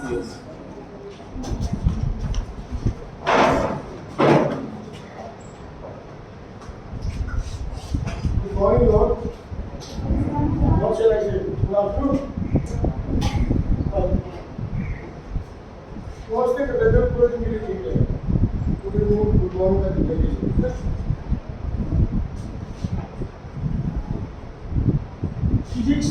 Yes. Good morning, Lord. What shall I say? Good afternoon. नमस्ते का weather पूरे दिन के लिए ठीक है। पूरे दिन गुड मॉर्निंग का दिन है। फिजिक्स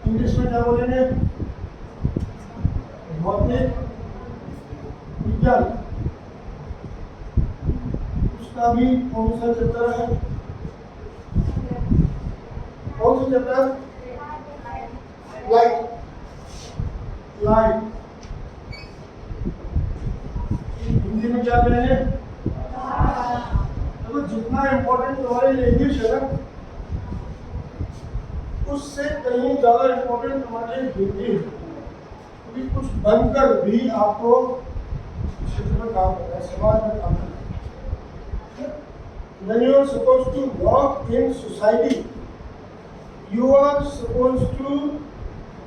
इंग्लिश में क्या बोलेंगे? भौतिक विज्ञान। उसका भी कौन सा चैप्टर है? कौन सा चैप्टर? लाइट। लाइट हिंदी में क्या कहेंगे? देखो जितना इम्पोर्टेंट तुम्हारे लिए इंग्लिश है ना, उससे कहीं ज्यादा इम्पोर्टेंट तुम्हारे लिए हिंदी है, क्योंकि कुछ बनकर भी आपको क्षेत्र में काम करना है, समाज में काम करना है। When you are supposed to walk in society, you are supposed to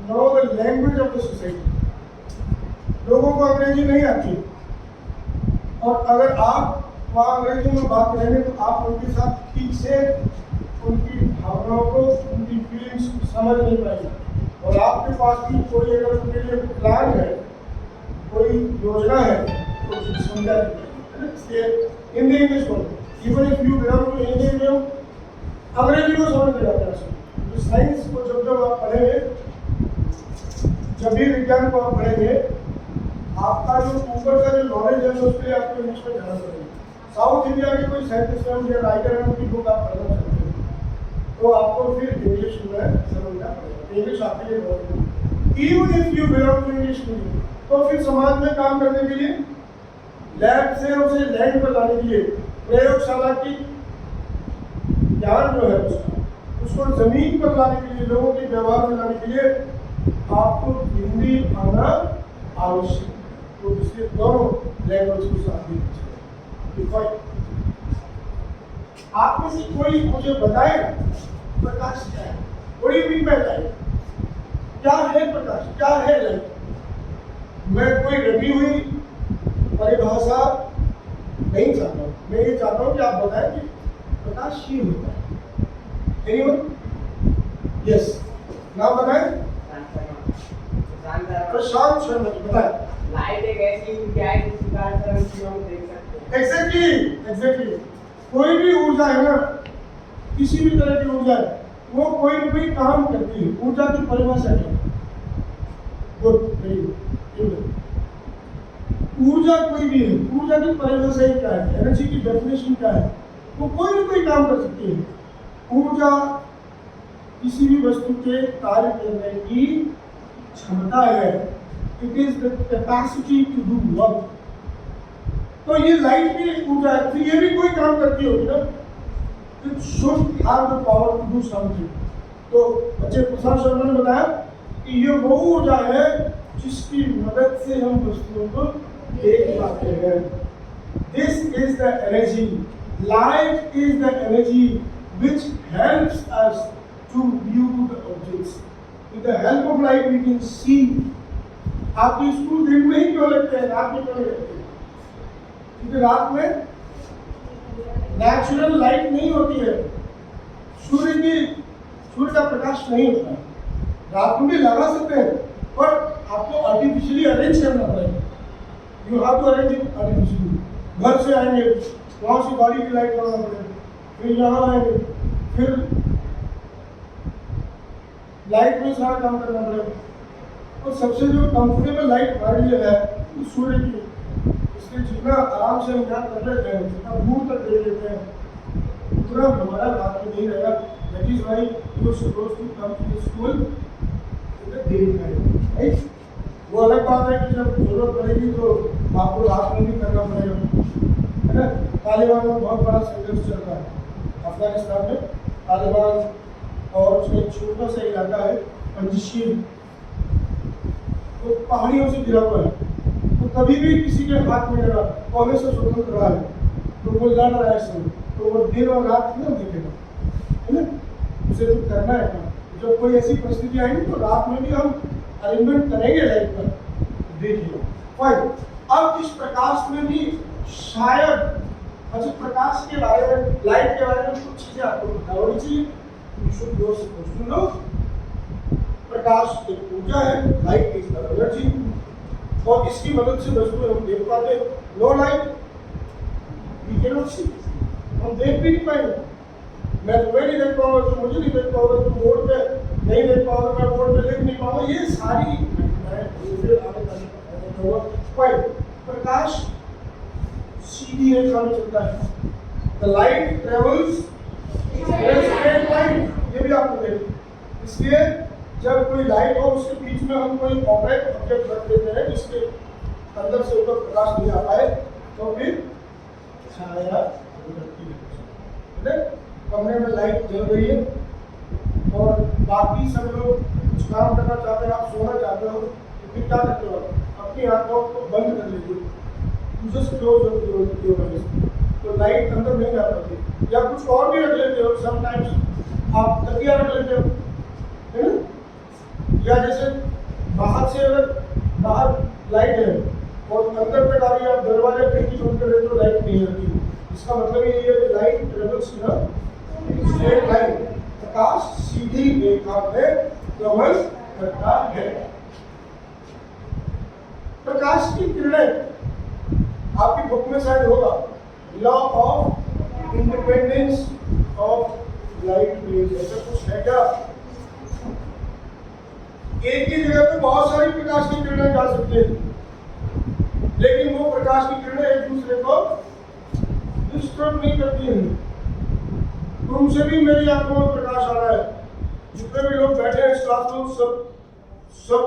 know the language of the society. लोगों को अंग्रेजी नहीं आती, और अगर आप वहाँ अंग्रेजी में बात करेंगे तो आप उनके साथ ठीक से उनकी भावनाओं को, उनकी फीलिंग्स समझ नहीं पाएंगे। और आपके पास भी कोई अगर उनके लिए प्लान है, कोई योजना है, तो उसे समझा नहीं पाएंगे। इसलिए हिंदी इंग्लिश बोलो। Even if you belong to Hindi medium, अंग्रेजी को समझ में जाता है। साइंस को जब आप पढ़ेंगे, जब भी विज्ञान को आप पढ़ेंगे, आपका जो ऊपर का जो नॉलेज है उस पर आपको इंग्लिश में जाना पड़ेगा। साउथ इंडिया के कोई साइंटिस्ट या राइटर हैं, उनकी बुक आप पढ़ना चाहते हैं, तो आपको फिर इंग्लिश में समझना पड़ेगा। इंग्लिश आपके लिए बहुत है। Even if you belong to English medium, तो फिर समाज में काम करने के लिए, लैब से उसे लैंड पर लाने के लिए, प्रयोगशाला की ज्ञान जो है उसको जमीन पर लाने के लिए, लोगों के व्यवहार में लाने के लिए आपको हिंदी आना आवश्यक है। तो इसलिए दोनों लैंग्वेज को साथ में आप में से कोई मुझे बताएगा प्रकाश क्या है? What do you mean by light? क्या है प्रकाश? क्या है लाइट? मैं कोई रटी हुई परिभाषा नहीं चाहता हूँ। मैं ये चाहता हूँ कि आप बताएं कि प्रकाश ही होता है। Anyone? Yes. नाम बताएं। प्रशांत शर्मा जी बताएं। लाइट एक ऐसी ऊर्जा है जिस प्रकार से हम चीजों को देख सकते हैं। एग्जैक्टली कोई भी ऊर्जा है ना, किसी भी तरह की ऊर्जा है, वो कोई ना कोई काम करती है। ऊर्जा की परिभाषा क्या है? Good, very good. ऊर्जा कोई भी है, ऊर्जा की परिभाषा क्या है? एनर्जी की डेफिनेशन क्या है? वो कोई ना कोई काम कर सकती है। ऊर्जा किसी भी वस्तु के कार्य करने की क्षमता है। It is the capacity to do work. तो ये लाइट भी ऊर्जा है, फिर ये भी कोई काम करती होगी ना। It should have the power to do something. तो बच्चे प्रशांत शर्मा ने बताया कि ये वो ऊर्जा है जिसकी मदद से हम वस्तुओं को देख पाते हैं। This is the energy. Light is the energy which helps us to view the objects. With the help of light we can see. आपके स्कूल दिन में ही क्यों लगते हैं, रात में क्यों नहीं लगते? क्योंकि रात में नेचुरल लाइट नहीं होती है। सूर्य का प्रकाश नहीं होता है। रात में भी लगा सकते हैं, पर आपको आर्टिफिशियली अरेंज करना पड़ेगा। You have to arrange it artificially. घर से आएंगे, वहाँ से गाड़ी की लाइट लगाना पड़ेगा, फिर यहाँ आएंगे, फिर लाइट में सारा काम करना पड़ेगा। और सबसे जो कंफर्टेबल लाइट हमारे लिए है वो सूर्य की। इसलिए जितना आराम से हम यहाँ कर लेते हैं, जितना दूर तक देख लेते हैं, उतना हमारा रात में नहीं रहेगा। That is why you are supposed to come to school in the day time, right? वो अलग बात है कि जब जरूरत पड़ेगी तो आपको रात में भी करना पड़ेगा, है ना? तालिबान में बहुत बड़ा संघर्ष चल रहा है अफगानिस्तान में। तालिबान और उसका एक छोटा सा इलाका है पंजशीर, तो पहाड़ियों से घिरा हुआ है। तो कभी भी किसी के हाथ में लगा पौधे से स्वतंत्र रहा है, तो वो लड़ रहा है सब, तो वो दिन और रात ना देखेगा, है ना? जिसे जो करना है काम, जब कोई ऐसी परिस्थिति आएगी तो रात में भी हम अरेंजमेंट करेंगे लाइट का। देखिए फाइन, अब इस प्रकाश में भी शायद, अच्छा प्रकाश के बारे में, लाइट के बारे में कुछ चीजें आपको पता होनी चाहिए। You should know supposed to know। प्रकाश एक ऊर्जा है, लाइट इज एनर्जी, और इसकी मदद से वस्तुएं हम देख पाते हैं। No light we can not see, हम देख भी नहीं पाएंगे। मैं तुम्हें नहीं देख पाऊंगा, तुम मुझे नहीं देख पाओगे, तुम बोर्ड पे नहीं देख पाओगे, मैं बोर्ड पे लिख नहीं पाऊंगा। ये सारी प्रकाश सीधी रेखा में चलता है। The light travels straight line, ये भी आपको देखिए। इसलिए जब कोई लाइट हो उसके बीच में हम कोई ऑब्जेक्ट रख देते हैं जिसके अंदर से ऊपर प्रकाश नहीं आ पाए, तो फिर छाया कमरे में लाइट जल रही है और बाकी सब लोग कुछ काम करना चाहते हैं, आप सोना चाहते हो, तो फिर क्या करते हो? अपनी आंखों को बंद कर लीजिए, जस्ट क्लोज योर आईज, तो लाइट अंदर नहीं आ पाती। या कुछ और भी रख लेते हो, समटाइम्स आप तकिया रख लेते हो, है ना? या जैसे बाहर से अगर बाहर लाइट है और अंदर तक आ रही है, आप दरवाजा खिड़की बंद कर लेते हो, लाइट नहीं आती। इसका मतलब ये है कि light travels in straight line, प्रकाश सीधी रेखा में ट्रेवल करता है। प्रकाश की किरणें, आपकी बुक में शायद होगा, law of independence of light rays, ऐसा कुछ है क्या? एक ही जगह पे बहुत सारी प्रकाश की किरणें जा सकती है, लेकिन वो प्रकाश की किरणें एक दूसरे को डिस्टर्ब नहीं करती हैं। तुमसे भी मेरी आंखों में प्रकाश आ रहा है, जितने भी लोग बैठे हैं इस क्लास में सब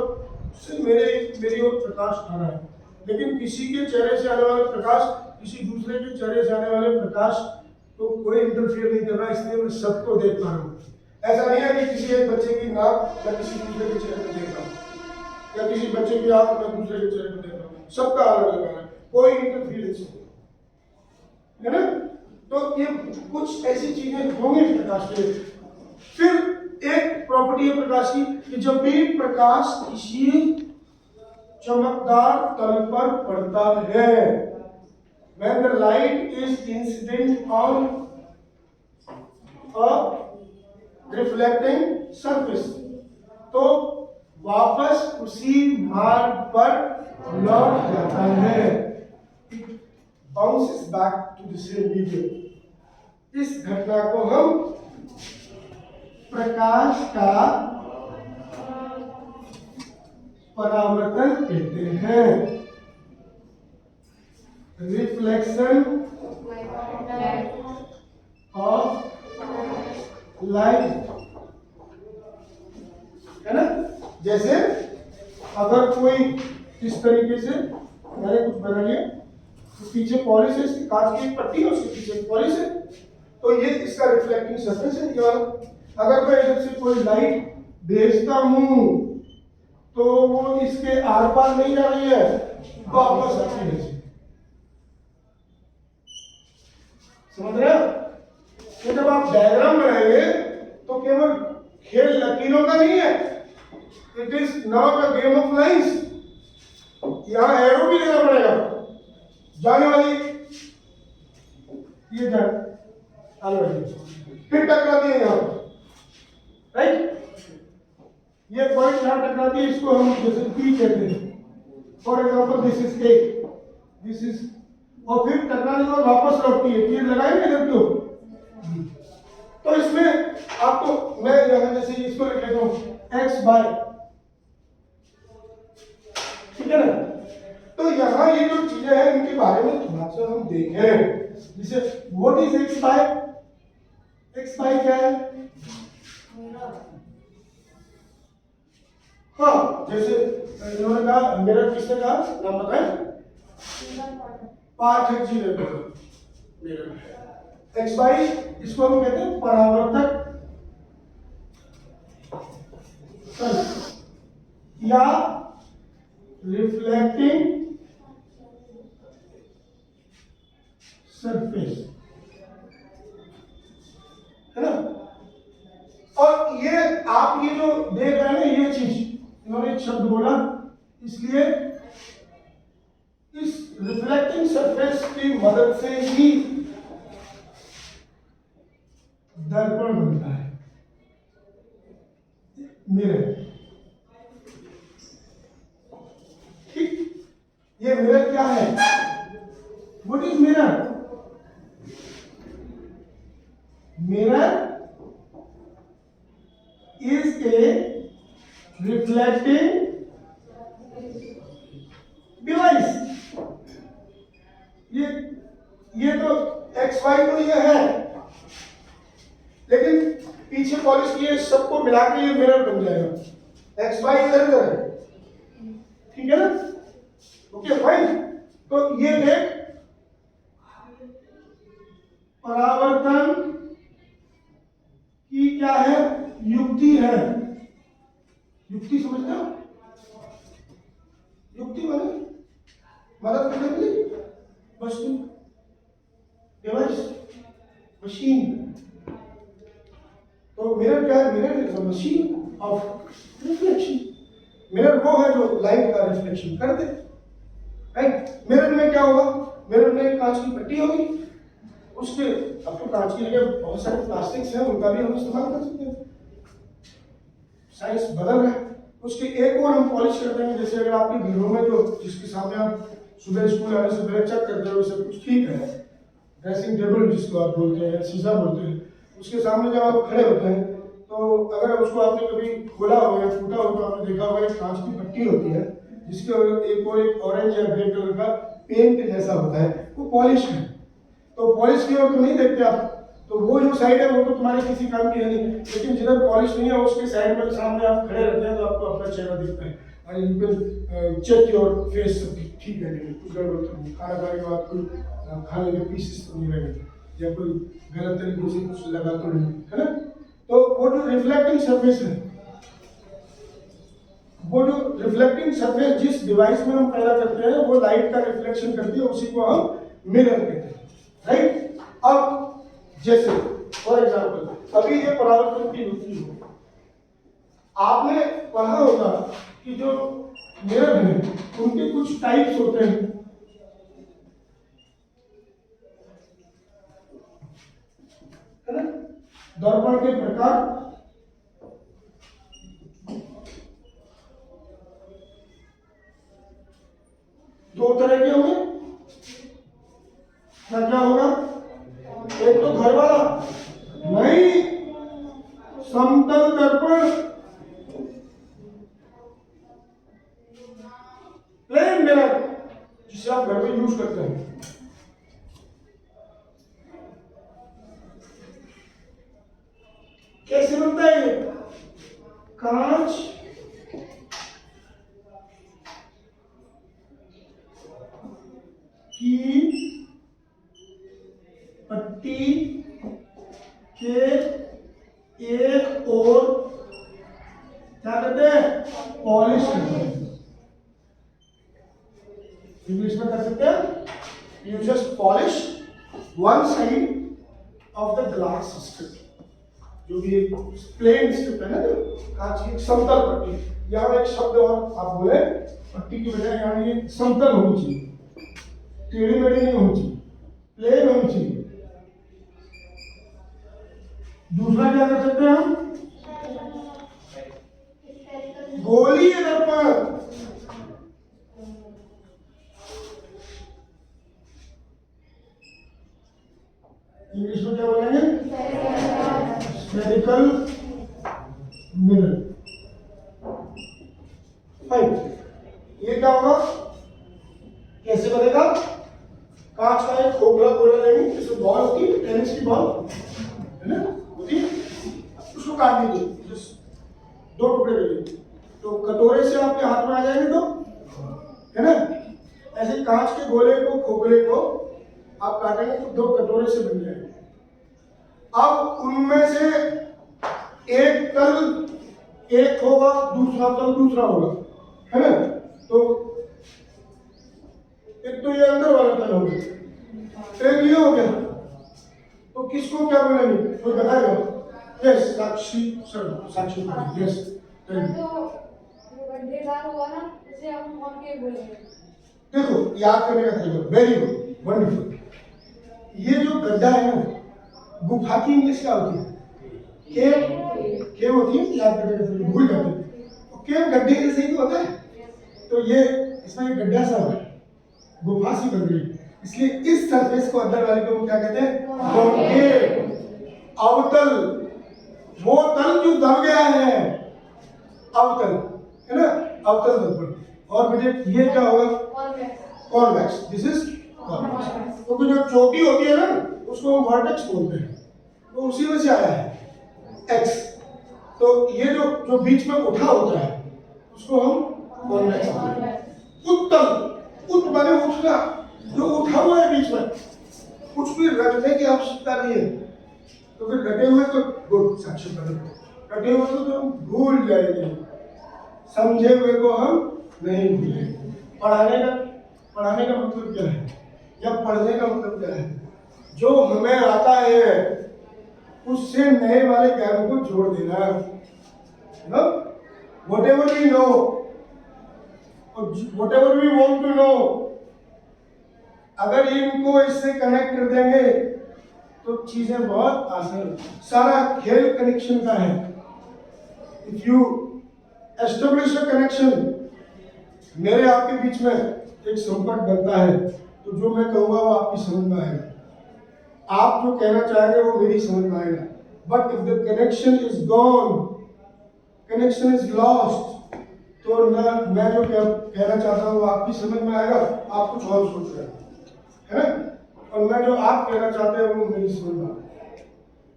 से मेरी ओर प्रकाश आ रहा है, लेकिन किसी के चेहरे से आने वाला प्रकाश किसी दूसरे के चेहरे से आने वाले प्रकाश को कोई इंटरफेयर नहीं कर रहा, इसलिए मैं सबको देख पा रहा हूँ। ऐसा नहीं है कि किसी एक बच्चे की नाक मैं किसी दूसरे के चेहरे पे देख रहा हूँ, या किसी बच्चे की आंख मैं दूसरे के चेहरे पे देख रहा हूँ, सबका अलग अलग है, कोई इंटरफेरेंस नहीं है ना। तो ये कुछ ऐसी चीजें होंगी प्रकाश के। फिर एक प्रॉपर्टी है प्रकाश की कि जब भी प्रकाश किसी चमकदार तल पर पड़ता है, when the light is incident on a reflecting surface, तो वापस उसी मार्ग पर लौट जाता है, bounces back to the same medium। इस घटना को हम प्रकाश का परावर्तन कहते हैं, रिफ्लेक्शन ऑफ लाइट, है ना। जैसे अगर कोई इस तरीके से मैंने कुछ बना लिया, तो पीछे पॉलिश है, इसकी कांच की एक पट्टी है, उसके पीछे पॉलिश है, तो ये इसका रिफ्लेक्टिंग सरफेस है ये वाला। अगर मैं इधर से कोई लाइट भेजता हूं तो वो इसके आर पार नहीं जा रही है, वापस आती है। समझ रहे हो? तो जब आप डायग्राम बनाएंगे तो केवल खेल लकीरों का नहीं है, it is not a game of lines. यहां एरो भी देना पड़ेगा, जाने वाली ये जान आने वाली, फिर टकराती है यहां, राइट। ये पॉइंट यहां टकराती है, इसको हम जैसे पी कहते हैं, for example this is a, this is, और फिर टकराने के बाद वापस लौटती है, तीर लगाएंगे इधर क्यों? तो इसमें आपको मैं यहां जैसे इसको लिख लेता हूं एक्स बाय, ठीक है ना। तो यहां ये जो चीजें हैं इनके बारे में थोड़ा सा हम देखें, जैसे what is X by, X by क्या है? हाँ, जैसे इन्होंने कहा, मेरा किसने कहा नाम बताएं, पाठक जी ने कहा मेरा एक्स बाई, इसको हम कहते हैं परावर्तक या रिफ्लेक्टिंग सरफेस, है ना। और ये आप ये जो देख रहे हैं ना, ये चीज इन्होंने एक शब्द बोला, इसलिए इस रिफ्लेक्टिंग सरफेस की मदद से ही दर्पण बनता है, मिरर। ठीक, ये मिरर क्या है? What is mirror? Mirror is a reflecting device। ये तो XY तो ये है, लेकिन पीछे पॉलिश किए सबको मिला के ये मिरर बन जाएगा। XY इधर है, ठीक है ना? Okay fine. तो ये एक परावर्तन की क्या है? युक्ति है। युक्ति समझते हो? युक्ति माने मदद करने के लिए वस्तु, डिवाइस, मशीन। तो मिरर क्या है? Mirror is a machine of reflection. Mirror वो है जो लाइट का रिफ्लेक्शन कर दे, राइट? मिरर में क्या होगा? मिरर में कांच की पट्टी होगी, उसके अब तो कांच की जगह बहुत सारे प्लास्टिक्स हैं, उनका भी हम इस्तेमाल कर सकते हैं। साइंस बदल रहा है। उसके एक और हम पॉलिश करते हैं, जैसे अगर आपके घरों में जो जिसके सामने आप सुबह स्कूल आने से पहले चेक करते हो सब कुछ ठीक है, ड्रेसिंग टेबल जिसको आप बोलते हैं, शीशा बोलते हैं, उसके सामने जब आप खड़े होते हैं तो अगर उसको आपने कभी खोला हो या फूटा हो तो आपने देखा होगा एक कांच की पट्टी होती है जिसके एक ऑरेंज या ग्रे कलर का पेंट जैसा होता है, वो पॉलिश है। तो पॉलिश की ओर तो नहीं देखते आप, तो वो जो साइड है वो तो तुम्हारे किसी काम की है नहीं, लेकिन जिधर पॉलिश नहीं है उसके साइड में सामने आप खड़े रहते हैं तो आपको अपना चेहरा दिखता है और you can check your face, सब ठीक है नहीं, कुछ गड़बड़ तो नहीं, खाना खाने के बाद कोई खाने के पीसेस तो नहीं रहेंगे या कोई गलत तरीके से कुछ लगा तो नहीं, है ना? तो वो जो रिफ्लेक्टिंग सरफेस है, वो जो रिफ्लेक्टिंग सरफेस जिस डिवाइस में हम पैदा करते हैं वो लाइट का रिफ्लेक्शन करती है, उसी को हम मिरर कहते हैं, राइट? अब जैसे फॉर एग्जाम्पल अभी ये परावर्तन की युक्ति हो, आपने पढ़ा होगा कि जो मिरर है उनके कुछ टाइप्स होते हैं, है ना? दर्पण के प्रकार, दो तरह के होंगे। क्या होगा? एक तो घर वाला, नहीं, समतल दर्पण, प्लेन मिरर, जिसे आप घर में यूज करते हैं। कैसे बनता है ये? कांच की पट्टी के एक और क्या कहते हैं? पॉलिश करते हैं। इंग्लिश में कर सकते हैं, you just polish one side of the glass strip, जो भी एक प्लेन स्ट्रिप है ना, जो कांच की समतल पट्टी। यहाँ एक शब्द और आप बोले, पट्टी की बजाय यहाँ ये समतल होनी चाहिए, टेढ़ी मेढ़ी नहीं होनी चाहिए, प्लेन होनी चाहिए। दूसरा क्या कर सकते हैं हम? गोलीय दर्पण। इंग्लिश में क्या बोलेंगे? Spherical mirror. फाइन, ये क्या होगा? कैसे बनेगा? कांच का एक खोखला गोला लेंगे, जिसमें बॉल होती है, टेनिस की बॉल है ना, होती है, उसको काट दीजिए, दो टुकड़े कर लीजिए, तो कटोरे से आपके हाथ में आ जाएंगे दो, है ना? ऐसे कांच के गोले को, खोखले को आप काटेंगे तो दो कटोरे से बन जाएंगे। अब उनमें से एक तल एक होगा, दूसरा तल दूसरा होगा, है ना? तो एक तो ये अंदर वाला तल हो गया, एक ये हो गया, तो किसको क्या बोलेंगे? कोई बताएगा? यस साक्षी सर साक्षी यस जो गड्ढेदार हुआ ना उसे हम कौन के बोलेंगे? देखो याद करने का तरीका वेरी गुड वंडरफुल। ये जो गड्ढा है ना गुफा की इंग्लिश क्या होती है? केव होती है। याद करने का तरीका भूल जाते हैं तो केव गड्ढे के सही तो होता है। तो ये इसमें एक गड्ढा सा है गुफा सी बन गई इसलिए इस सरफेस को अंदर वाले को क्या कहते हैं? कॉन्केव। अवतल वो तल जो दब गया है अवतल है ना अवतल दर्पण। और बेटे ये क्या होगा? कॉन्वेक्स। This is convex. तो जो चोटी होती है ना उसको हम वर्टेक्स बोलते हैं तो उसी में से आया है एक्स। तो ये जो जो बीच में उठा होता है उसको हम कॉन्वेक्स बोलते हैं। उत्तल उत माने उठना जो उठा हुआ है बीच में कुछ भी रखने की आवश्यकता नहीं है। तो फिर रटे हुए तो गुड साक्षी बने रटे हुए तो हम भूल जाएंगे समझे हुए को हम नहीं भूलेंगे। पढ़ाने का मतलब क्या है या पढ़ने का मतलब क्या है? जो हमें आता है उससे नए वाले ज्ञान को जोड़ देना। whatever we know whatever we want to know अगर इनको इससे कनेक्ट कर देंगे तो चीजें बहुत आसान। सारा खेल कनेक्शन का है। If you establish a connection मेरे आपके बीच में एक संपर्क बनता है तो जो मैं कहूँगा वो आपकी समझ में आएगा। आप जो कहना चाहेंगे वो मेरी समझ में आएगा। But if the connection is gone connection is lost तो ना मैं जो कहना चाहता हूँ वो आपकी समझ में आएगा आप कुछ और सोच रहे हैं है ना और मैं जो आप कहना चाहते हैं वो मेरी समझ में आएगा।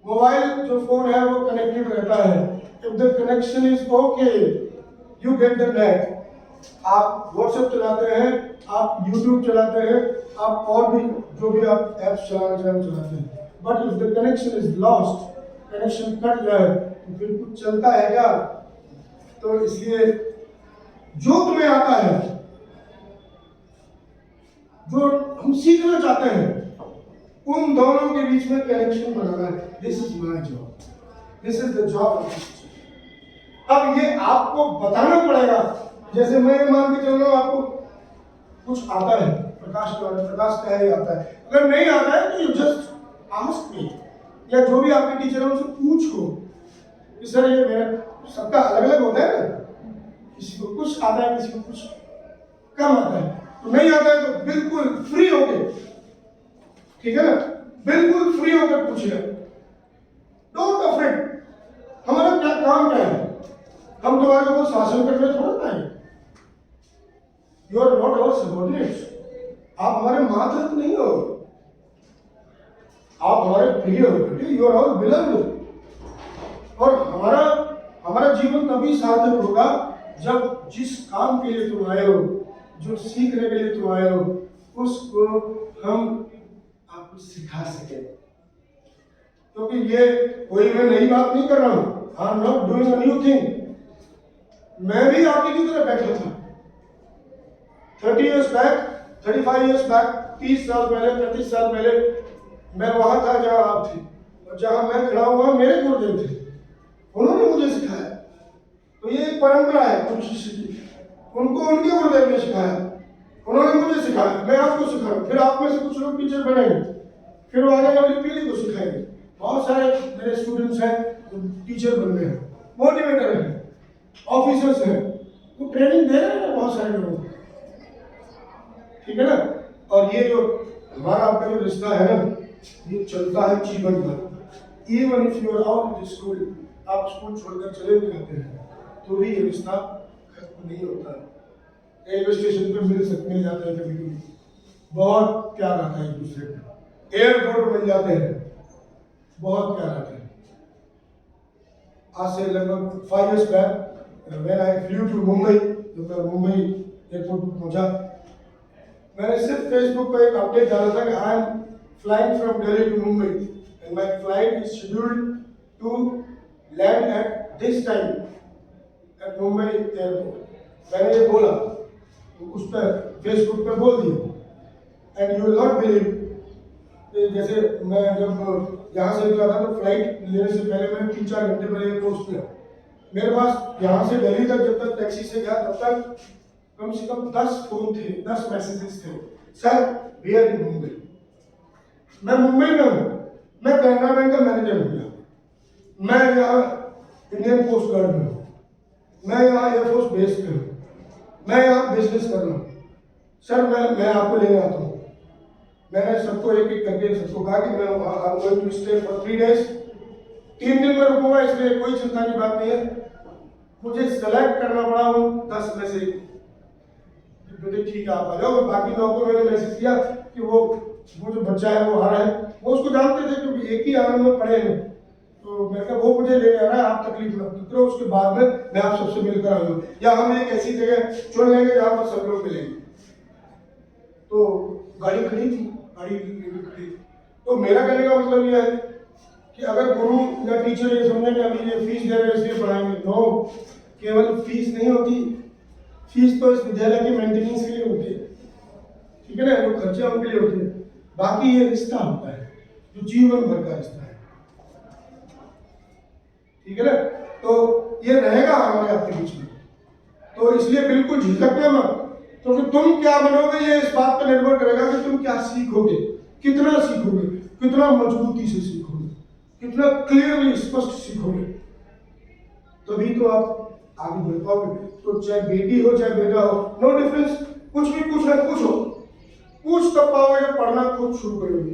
मोबाइल जो फोन है वो कनेक्टेड रहता है। If the connection is okay you get the net. आप व्हाट्सएप चलाते हैं आप यूट्यूब चलाते हैं आप और भी जो भी आप ऐप्स चलाना चाहें चलाते हैं। But if the connection is lost connection cut जाए तो फिर कुछ चलता है क्या? तो इसलिए जो तुम्हें आता है जो हम सीखना चाहते हैं उन दोनों के बीच में कनेक्शन बनाना है। This is my job this is the job of teacher. अब ये आपको बताना पड़ेगा। जैसे मैं मान के चल रहा हूँ आपको कुछ आता है प्रकाश का है आता है। अगर नहीं आता है तो यू जस्ट आस्क मी या जो भी आपके टीचर है उनसे पूछो कि सर ये मेरा सबका अलग अलग होता है ना किसी को कुछ आता है किसी को कुछ कम आता है। तो नहीं आता है तो बिल्कुल फ्री होके ठीक है ना बिल्कुल फ्री होकर पूछिए। Don't afraid. हमारा क्या काम क्या है? हम तुम्हारे ऊपर शासन करने थोड़ा ना है। You are not our subordinates. आप हमारे मातहत नहीं हो आप हमारे प्रिय हो बेटे। You are our beloved. और हमारा जीवन तभी सार्थक होगा जब जिस काम के लिए तुम आए हो जो सीखने के लिए तुम आए हो उसको हम आपको सिखा सके। क्योंकि ये कोई मैं नई बात नहीं कर रहा हूं। I am not doing a new thing. मैं भी आपकी की तरह बैठा था 30 years back 35 years back 30 साल पहले 35 साल पहले मैं वहां था जहां आप थे और जहां मैं खड़ा हुआ मेरे गुरुदेव थे उन्होंने मुझे सिखाया। तो ये एक परंपरा है मनुष्य की। उनको उनके गुरुदेव ने सिखाया उन्होंने मुझे सिखाया मैं आपको सिखाऊं। फिर आप में से कुछ लोग टीचर बनेंगे फिर वो आगे वाली पीढ़ी को सिखाएंगे। बहुत सारे मेरे स्टूडेंट्स हैं जो टीचर बन गए हैं मोटिवेटर हैं ऑफिसर्स हैं वो ट्रेनिंग दे रहे हैं बहुत सारे लोगों को ठीक है ना। और ये जो हमारा आपका जो रिश्ता है ना ये चलता है जीवन भर। Even if you are out of school आप स्कूल छोड़कर चले भी जाते हैं तो भी ये रिश्ता खत्म नहीं होता। रेलवे स्टेशन पे मिल जाते हैं कभी कभी बहुत प्यार आता है एक दूसरे को। एयरपोर्ट मिल जाते हैं बहुत प्यार आता है। आज से लगभग 5 years back when I flew to Mumbai जब मैं मुंबई एयरपोर्ट पर पहुंचा मैंने सिर्फ फेसबुक पर एक अपडेट डाला था कि I am flying from Delhi to Mumbai and my flight is scheduled to land at this time at Mumbai airport. मैंने ये बोला तो उस पर फेसबुक पे बोल दिया and you will not believe कि जैसे मैं जब यहाँ से निकला था तो फ्लाइट लेने से पहले मैं 3-4 घंटे पहले एयरपोर्ट गया। मेरे पास यहाँ से दिल्ली तक जब तक टैक्सी से गया तब तक कम से कम 10 फोन थे, 10 मैसेजेस थे। Sir we are in Mumbai, मैं मुंबई में हूँ, मैं कैनरा बैंक का मैनेजर हूँ, मैं यहाँ इंडियन कोस्ट गार्ड में हूँ, मैं यहाँ एयरफोर्स बेस पे हूँ, मैं यहाँ बिजनेस कर रहा हूँ। सर मैं आपको लेने आता हूँ। मैंने सबको एक एक करके सबको कहा कि मैं going to stay for 3 days, 3 दिन में रुकूंगा, इसलिए कोई चिंता की बात नहीं है। मुझे सेलेक्ट करना पड़ा उन 10 में से। बेटे ठीक है आप आ जाओ। बाकी लोगों को मैंने मैसेज किया कि वो जो बच्चा है वो आ रहा है, वो उसको जानते थे क्योंकि एक ही आंगन में पढ़े हैं। तो मैं कहा वो मुझे लेने आ रहा है, आप तकलीफ मत करो, उसके बाद में मैं आप सबसे मिलकर आऊंगा, या हम एक ऐसी जगह चुन लेंगे जहाँ पर सब लोग मिलेंगे। तो गाड़ी खड़ी थी, गाड़ी खड़ी। तो मेरा कहने का मतलब यह है कि अगर गुरु या टीचर ये समझे कि अभी ये फीस दे रहे हैं इसलिए पढ़ाएंगे, नो, केवल फीस नहीं होती, फीस तो इस विद्यालय की मेंटेनेंस के लिए होती है, ठीक है ना, जो खर्चे उनके लिए होते हैं। बाकी ये रिश्ता होता है जो जीवन भर का रिश्ता है, ठीक है ना। तो ये रहेगा हमारे आपके बीच में, तो इसलिए बिल्कुल झिझकना मत, क्योंकि तुम क्या बनोगे ये इस बात पर निर्भर करेगा कि तुम क्या सीखोगे, कितना सीखोगे, कितना मजबूती से सीखोगे, कितना क्लियरली स्पष्ट सीखोगे, तभी तो आप आगे बढ़ पाओगे। तो चाहे बेटी हो चाहे बेटा हो, नो डिफरेंस, कुछ भी पूछना कुछ हो, पूछ तब पाओगे जब पढ़ना खुद शुरू करोगे।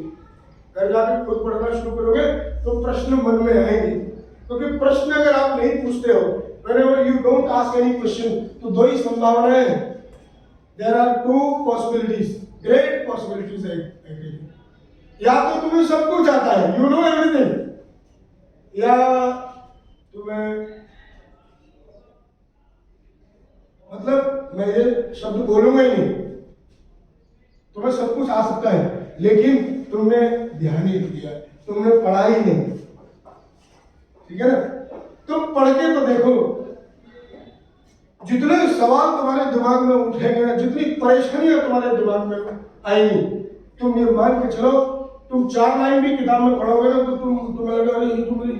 घर जाकर खुद पढ़ना शुरू करोगे तो प्रश्न मन में आएंगे, क्योंकि प्रश्न अगर आप नहीं पूछते हो, whenever you don't ask any question, तो दो ही संभावनाएं हैं। There are 2 possibilities, great possibilities actually. या तो तुम्हें सब कुछ आता है, you know everything, या तुम्हें, मतलब मैं ये शब्द बोलूंगा ही नहीं, तुम्हें सब कुछ आ सकता है लेकिन तुमने ध्यान ही नहीं दिया, तुमने पढ़ा ही नहीं, ठीक है ना। तुम पढ़ के तो देखो, जितने सवाल तुम्हारे दिमाग में उठेंगे, जितनी परेशानियां तुम्हारे दिमाग में आएंगी, तुम ये मान के चलो, तुम 4 लाइन भी किताब में पढ़ोगे ना तो तुम्हें लगेगा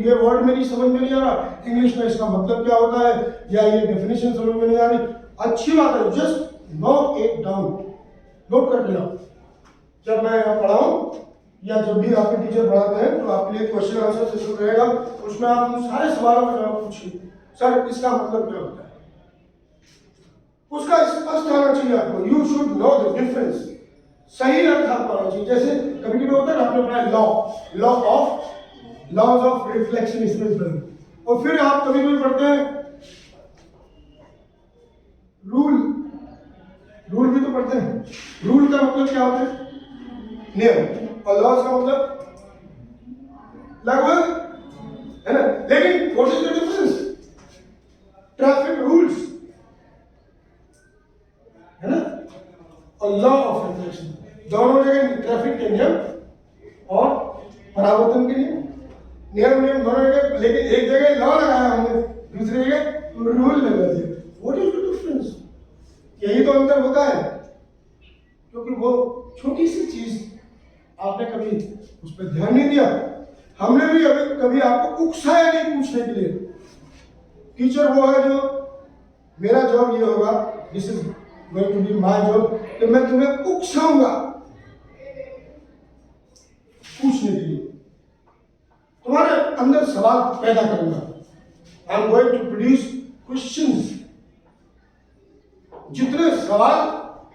ये वर्ड मेरी समझ में नहीं आ रहा, इंग्लिश में इसका मतलब क्या होता है, या ये डेफिनेशन समझ में नहीं आ रही। अच्छी बात है, just note it down, note करके लाओ। जब मैं यहाँ पढ़ाऊं या जब भी आपके टीचर पढ़ाते हैं तो आपके लिए क्वेश्चन आंसर सेशन रहेगा, उसमें आप उन सारे सवालों का जवाब पूछिए, सर इसका मतलब क्या होता है, उसका स्पष्ट होना चाहिए आपको। You should know the difference, सही अर्थ आपको आना चाहिए। जैसे कभी कभी होता है आपने पढ़ा लॉज ऑफ रिफ्लेक्शन, इसमें पढ़ा, और फिर आप कभी कभी पढ़ते हैं रूल भी तो पढ़ते हैं। रूल का मतलब क्या होता है, नियम, और लॉज का मतलब लगभग, है ना। लेकिन what is the difference, traffic rules, है ना, और लॉ ऑफ रिफ्लेक्शन, दोनों जगह ट्रैफिक के नियम और परावर्तन के नियम दोनों जगह, लेकिन एक जगह लॉ लगाया हमने, दूसरी जगह रूल लगा दिया। व्हाट इज द डिफरेंस, यही तो अंतर होता है, क्योंकि वो छोटी सी चीज आपने कभी उस पर ध्यान नहीं दिया। हमने भी कभी आपको उकसाया नहीं पूछने के लिए। टीचर वो है जो, मेरा जॉब ये होगा, this is going to be my job, कि मैं तुम्हें उकसाऊंगा पूछने के लिए, तुम्हारे अंदर सवाल पैदा करूंगा। I am going to produce questions. जितने सवाल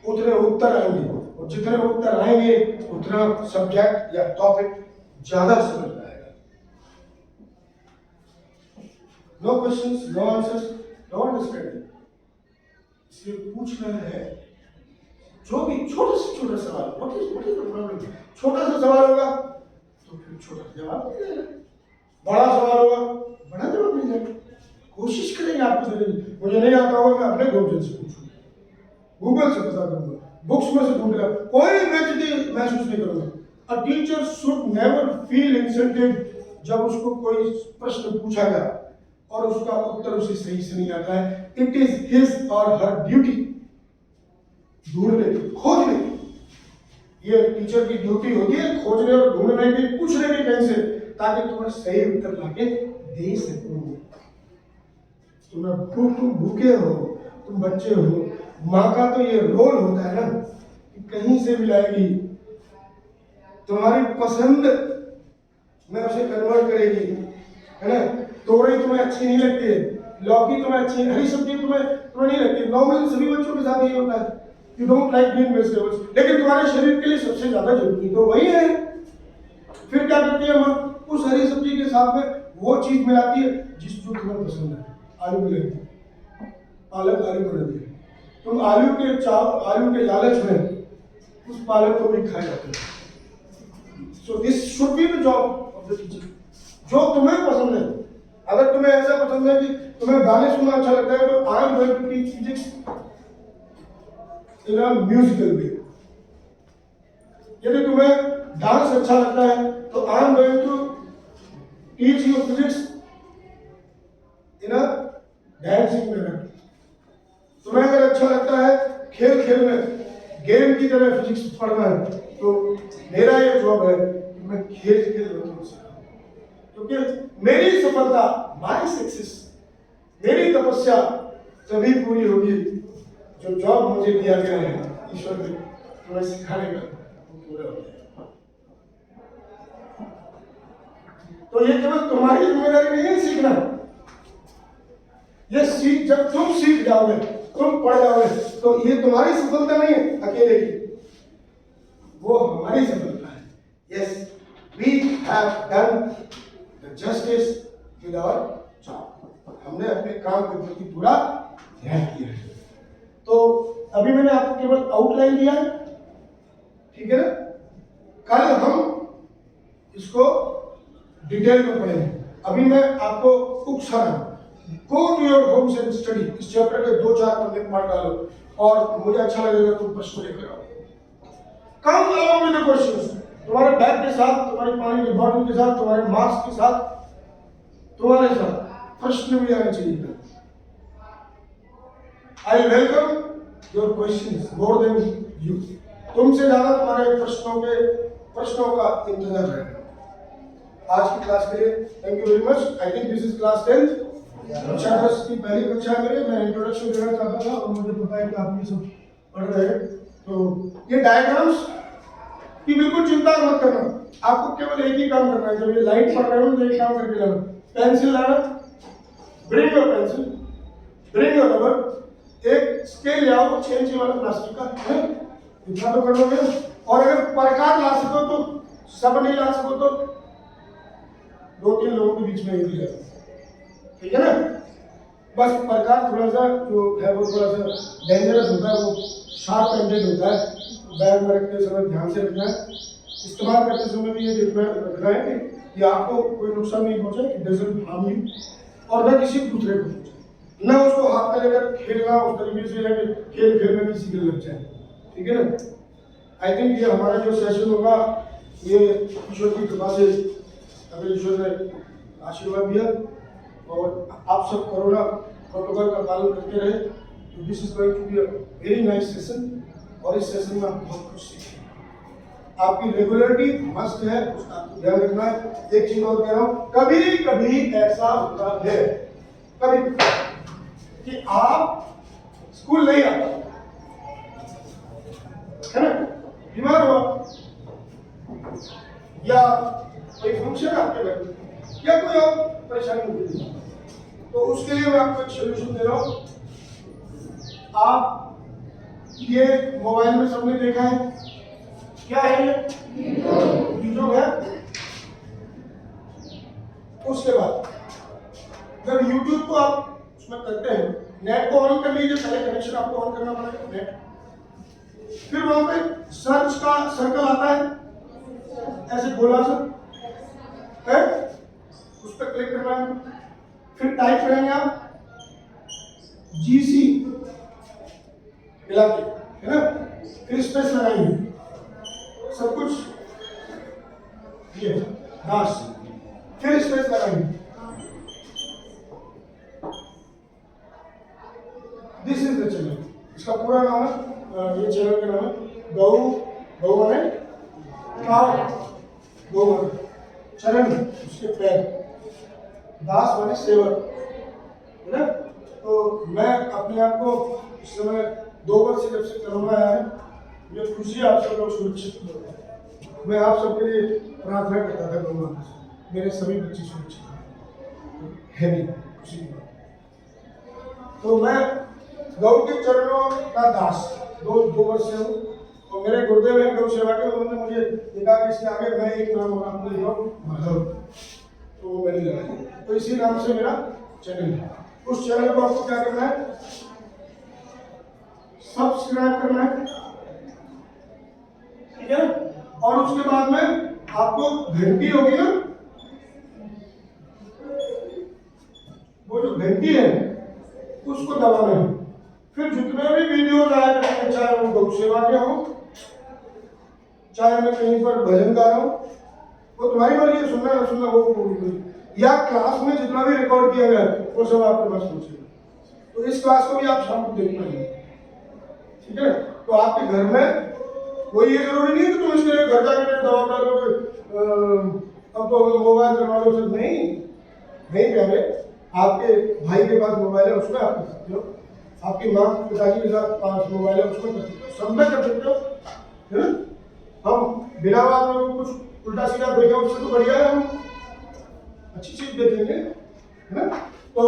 उतने उत्तर आएंगे, और जितने उत्तर आएंगे उतना सब्जेक्ट या टॉपिक ज्यादा समझ में आएगा। No questions, no answers, no understanding. इसलिए पूछना है, जो भी छोटा से छोटा सवाल, व्हाट इज द प्रॉब्लम, छोटा सा सवाल होगा तो फिर छोटा जवाब मिल जाएगा, बड़ा सवाल होगा बड़ा जवाब मिल जाएगा। कोशिश करेंगे आपको देने की। मुझे नहीं आता होगा मैं अपने गुरुजन से पूछूंगा, गूगल से पता करूंगा, बुक्स में से ढूंढूंगा, कोई बेइज्जती महसूस नहीं करूंगा। A teacher should never feel insulted जब उसको कोई प्रश्न पूछा गया और उसका उत्तर उसे सही से नहीं आता है। इट इज हिज और हर ड्यूटी ढूंढने की, खोजने की, ये टीचर की ड्यूटी होती है खोजने और ढूंढने की, पूछने की कहीं से, ताकि तुम्हें सही उत्तर लाके दे सकूं। तुम भूखे हो, तुम बच्चे हो, माँ का तो ये रोल होता है ना कि कहीं से भी लाएगी, तुम्हारी पसंद में उसे कन्वर्ट करेगी, है ना। तोरई तुम्हें अच्छी नहीं लगती है, लौकी तुम्हें अच्छी, हरी सब्जी तुम्हें नहीं लगती। नॉर्मली सभी बच्चों के साथ यही होता है, you don't like green vegetables, लेकिन तुम्हारे शरीर के लिए सबसे ज्यादा जरूरी तो वही है। फिर क्या करती है माँ, उस हरी सब्जी के साथ में वो चीज मिलाती है जिस जो तुम्हें पसंद है। आलू मिलाती है, पालक आलू बनाती है, तुम आलू के लालच में उस पालक को भी खाए जाते हो। So this should be the job of the teacher, जो तुम्हें पसंद है। अगर तुम्हें ऐसा पसंद है कि तुम्हें गाने सुनना अच्छा लगता है, तो I am going to teach physics in a musical way. यदि तुम्हें डांस अच्छा लगता है, तो I am going to teach you physics in a dancing manner. तुम्हें अगर अच्छा लगता है खेल में गेम की तरह फिजिक्स पढ़ना है, तो मेरा ये जॉब है कि मैं खेल बच्चों से, क्योंकि मेरी सफलता, माई सक्सेस, मेरी तपस्या तभी पूरी होगी जो जॉब मुझे दिया गया है ईश्वर ने तुम्हें सिखाने का, वो पूरा हो जाएगा। तो ये केवल तुम्हारी जिम्मेदारी नहीं है सीखना, ये जब तुम सीख जाओगे, तुम पढ़ जाओगे, तो ये तुम्हारी सफलता नहीं है अकेले की, वो हमारी सफलता है। Yes, we have done the justice with our job, हमने अपने काम के प्रति पूरा ध्यान किया है। तो अभी मैंने आपको केवल आउटलाइन दिया है, ठीक है ना। कल हम इसको डिटेल में पढ़ेंगे। अभी मैं आपको उकसाना, go to your homes and study, इस चैप्टर के 2-4 पन्ने पढ़ डालो, और मुझे अच्छा लगेगा तुम प्रश्न लेकर आओ। Come along with the questions, तुम्हारे बैग के साथ, तुम्हारी पानी की बॉटल के साथ, तुम्हारे मार्क्स के साथ, तुम्हारे साथ प्रश्न भी आने चाहिए। I welcome your questions more than you, तुमसे ज्यादा तुम्हारे प्रश्नों का इंतजार रहेगा। आज की क्लास के लिए thank you very much. I think this is class 10th, कक्षा 10 की पहली कक्षा है। मैं इंट्रोडक्शन देना चाहता था, और मुझे पता है कि आप ये सब पढ़ रहे हैं। तो ये डायग्राम्स की बिल्कुल चिंता मत करना, आपको केवल एक ही काम करना है। जब ये लाइन पढ़ रहे हो तो एक काम करके लाना, पेंसिल लाना, bring your pencil, bring your rubber, एक स्केल ले आओ 6 इंच वाला प्लास्टिक का, है इतना तो कर लोगे। और अगर प्रकार ला सको तो, सब नहीं ला सको तो 2-3 लोगों के बीच में ये भी, ठीक है ना। बस प्रकार थोड़ा सा जो है वो थोड़ा सा डेंजरस होता है, वो शार्प एंडेड होता है, बैग में रखते समय ध्यान से रखना है। इस्तेमाल करते समय भी ये रखना है कि आपको कोई नुकसान नहीं पहुंचे, इट डजंट हार्म यू, और न किसी दूसरे को पहुंचे, न उसको हाथ में लेकर खेलना उस तरीके से है कि खेल में किसी के लग जाए, ठीक है ना। आई थिंक ये हमारा जो सेशन होगा, ये ईश्वर की कृपा से अगर ईश्वर ने आशीर्वाद दिया और आप सब कोरोना प्रोटोकॉल का पालन करते रहे, तो this is going to be a very nice session. और इस सेशन में आप बहुत कुछ सीखेंगे। आपकी रेगुलरिटी मस्ट है, उसका आपको ध्यान रखना है। एक चीज और कह रहा हूँ, कभी कभी ऐसा होता है कभी कि आप स्कूल नहीं आते, है ना, बीमार हुआ, या कोई फंक्शन आपके घर में, या कोई और परेशानी होती है, तो उसके लिए मैं आपको एक सोल्यूशन दे रहा हूँ। आप ये मोबाइल में सबने देखा है, क्या है ये वीडियो है। उसके बाद जब YouTube को आप उसमें करते हैं, नेट को ऑन कर लीजिए, पहले कनेक्शन आपको ऑन करना पड़ेगा नेट, फिर वहां पे सर्च का सर्कल आता है, ऐसे गोला सा है, उस पर क्लिक करना है, फिर टाइप करेंगे आप GC मिला के, है ना, फिर स्पेस लगाएंगे, सब कुछ ये दास, फिर स्पेस लगाएंगे। दिस इज द चैनल, इसका पूरा नाम है, ये चैनल का नाम है गौ माने है ना। तो मैं अपने आप को इस समय 2 वर्ष से जब से कोरोना आया है, मुझे खुशी है आप सब लोग सुरक्षित हो। मैं आप सबके लिए प्रार्थना करता था गौ माता से, मेरे सभी बच्चे सुरक्षित है नहीं, खुशी की बात। तो मैं गौ के चरणों का दास 2 वर्ष से हूँ। तो मेरे गुरुदेव हैं गौ सेवा के, उन्होंने मुझे देखा कि इसके आगे मैं एक नाम और आपको लिखा माधव, तो मैंने लगा, तो इसी नाम से मेरा चैनल है। उस चैनल को आपको क्या करना है, सब्सक्राइब करना है, ठीक है। और उसके बाद में आपको घंटी होगी ना, वो जो घंटी है उसको दबाना है। फिर जितने भी वीडियोज आया करेंगे, चाहे वो गौ सेवा के हो, चाहे मैं कहीं पर भजन गा रहा हूँ, वो तुम्हारी मर्जी है, सुनना ना सुनना वो, या क्लास में जितना भी रिकॉर्ड किया गया वो सब आपके पास पहुंचेगा। तो इस क्लास को भी आप शाम को देख पाएंगे, ठीक है। तो आपके घर में कोई ये जरूरी नहीं है कि तुम इसके लिए घर जाकर दवा डालोगे, अब तो मोबाइल करवा लो, सब नहीं प्यारे। आपके भाई के पास मोबाइल है, उसमें आप कर सकते हो। आपकी माँ पिताजी के साथ पास मोबाइल है, उसमें कर सकते हो, सब में कर सकते हो, है ना। हम बिना बात में कुछ उल्टा सीधा देखें उससे तो बढ़िया है हम अच्छी चीज देखेंगे, है ना। तो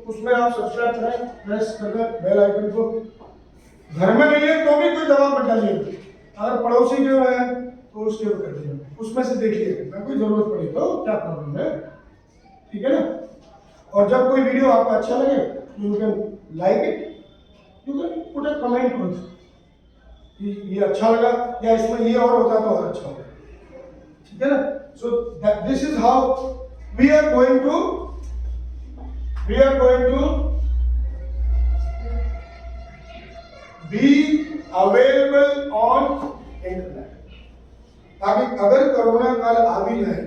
उसमें आप सब्सक्राइब करें, प्रेस कर दें बेल आइकन को। घर में नहीं है तो भी कोई दवा मत डालिए, अगर पड़ोसी जो है तो उसके ऊपर कर दिए, उसमें से देखिए, ना कोई जरूरत पड़ी तो क्या प्रॉब्लम है, ठीक है ना। और जब कोई वीडियो आपको अच्छा लगे, you can like it, you can put a comment also, ये अच्छा लगा या इसमें ये और होता तो और अच्छा होगा, ठीक है ना। So this is how we are going to be available on internet, ताकि अगर कोरोना काल आ भी जाए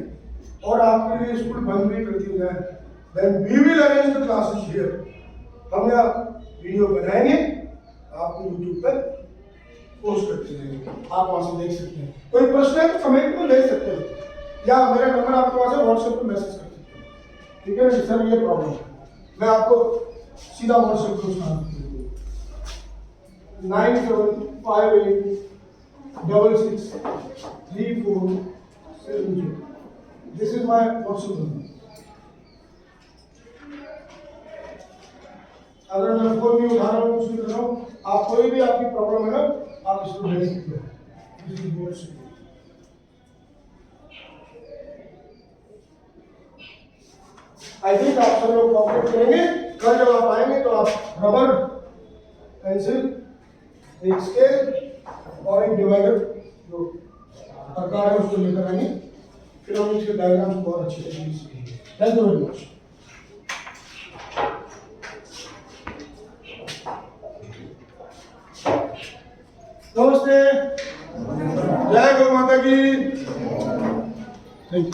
और आपके लिए स्कूल बंद भी कर दिया जाए, then we will arrange the classes here. हम यहाँ वीडियो बनाएंगे, आपको यूट्यूब पर पोस्ट करते रहेंगे, आप वहां से देख सकते हैं। कोई प्रश्न है तो कमेंट में ले सकते हैं, या मेरा नंबर आपके पास है, व्हाट्सएप पे मैसेज कर सकते हैं, ठीक है। सर ये प्रॉब्लम है, मैं आपको सीधा व्हाट्सएप पे सुना दूंगा, 9758663470। This is my WhatsApp number. अगर मैं फोन नहीं उठा रहा हूँ, कुछ नहीं कर रहा हूँ, आप कोई भी आपकी प्रॉब्लम है ना, आप इसको भेज सकते हो। आई थिंक आप सब लोग कॉपरेट करेंगे। कल जब आप आएंगे तो आप रबर, पेंसिल, एक स्केल और एक डिवाइडर जो प्रकार है उसको लेकर आएंगे, फिर हम इसके डायग्राम बहुत अच्छे से सीखेंगे। Thank you very much. नमस्ते, जय गौ माता की। Thank you.